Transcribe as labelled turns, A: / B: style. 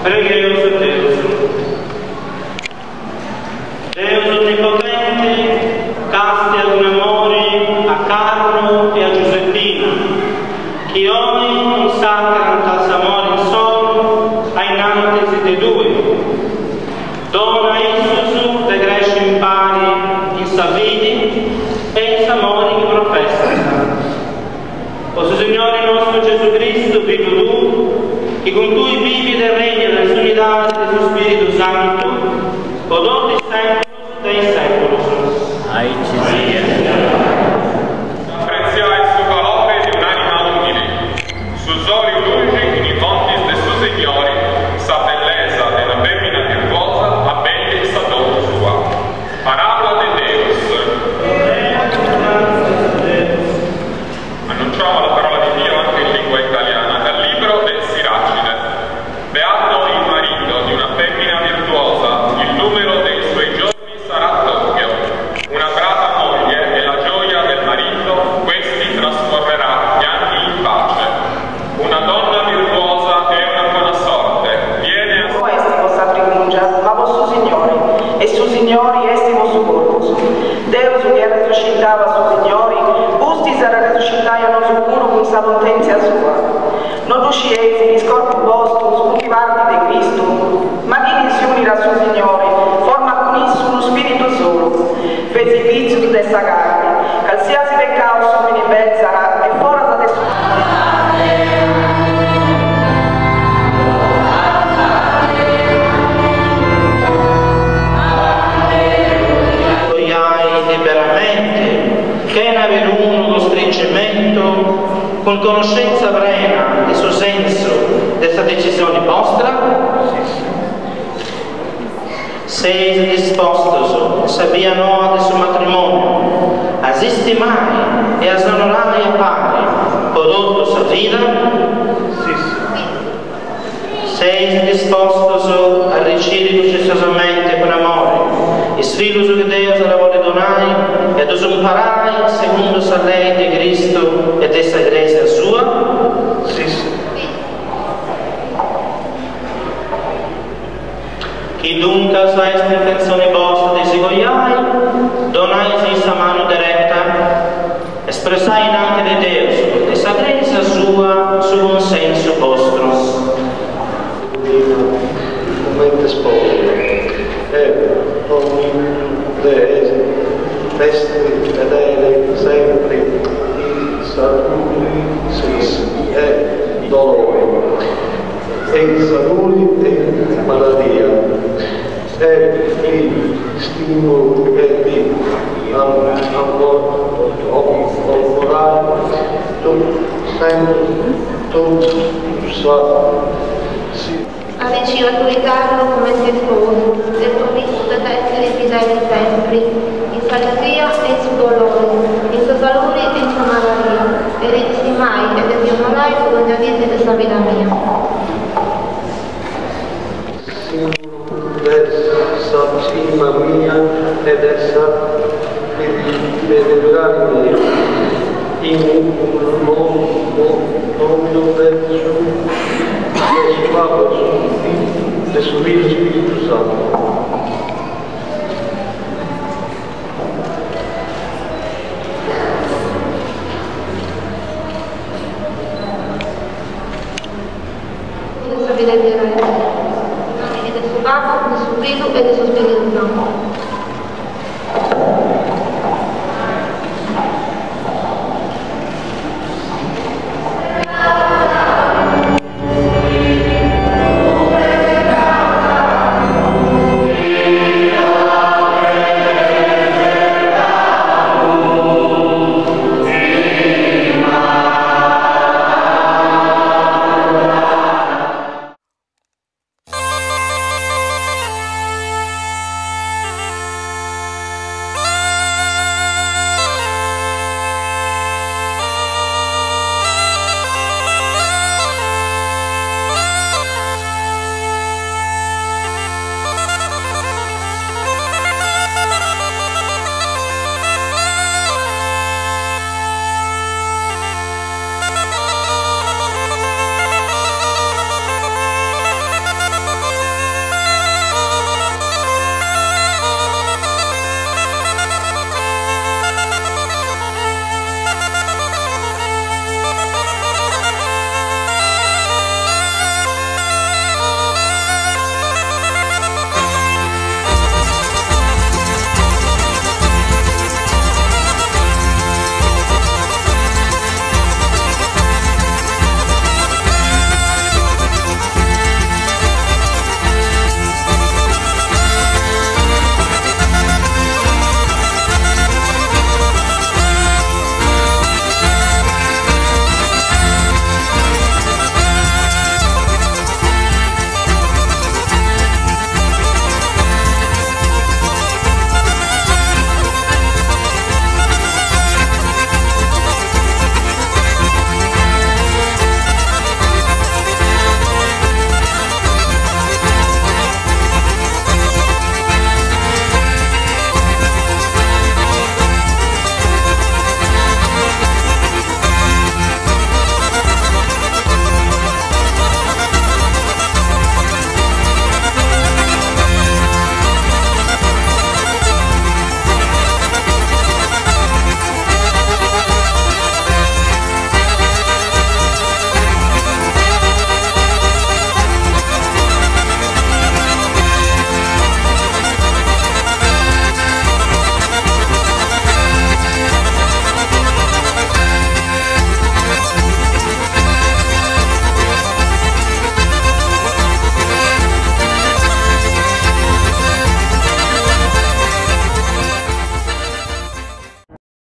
A: Pregheus Deus. Deus onnipotente, casti ad un amore a Carlo e a Giuseppina, che ogni consacra tal amore in solo a innanzi de due. Dona Isusu de cresce in pari in sa vidi e in sa amore che professa. O Signore nostro Gesù Cristo, vivo tu, che con cui vivi e regni nella unità del Spirito Santo, o tutti i secoli dei secoli.
B: Ai ci sia.
C: Apprezzia il suo valore di un'anima umile, su soli luce in i monti de suoi signori, sa bellezza della femmina virtuosa, a bellezza dono sua. Parola de Deus. Annunciamo la parola di Dio anche in lingua italiana dal libro del Siracide. Beato il marito di una femmina virtuosa, il numero dei suoi giorni sarà doppio. Una brava moglie è la gioia del marito, questi trascorrerà gli anni in pace. Una donna virtuosa è una buona sorte, viene a...
D: Esti vostra privilegia, ma vostro Signore, e su Signori esti vostro corpus. Deus che resuscitava su Signori, usti sarà resuscitaia non sicuro con sa potenza sua. Non usciesi di scorpi vostros, cultivarti di Cristo, ma chi si unirà su Signore, forma con esso uno spirito solo. Fezi vizio di questa carne, qualsiasi peccato sommi in mezza e fuori da te.
A: Liberamente, che ne avvenuto lo stringimento con conoscenza plena del suo senso, della decisione vostra? Sei disposto, sabia no del suo matrimonio, asisti mai e asonorai a pari, prodotto sua vita? Sei disposto a ricevere successivamente con amore, e sfiluso che Deus la vuole donare, e ad usumparai secondo sa lei di Cristo e dessa Iglesia sua? Chi dunque sa questa intenzione vostra desigoiai, donai questa mano diretta, espressai anche di Deus, e sa Iglesia sua, su un senso vostro.
E: Come sposo ogni testi fedele sempre in salute e dolore, in salute e malattia, e di stimolo e di amore, tu sempre tu
F: Aveci autoritarlo come se sposo, del tuo visto da essere fedeli sempre, in salutria e in su dolore, in suo valore e in sua malaria, e resti mai ed è onorai come da vita della vita mia.
E: Essa cima mia ed essa federale mia, in un mondo verso del suo Spirito Santo.
F: Questa vita è vera, del suo Padre, del suo Figlio e del suo Spirito Santo.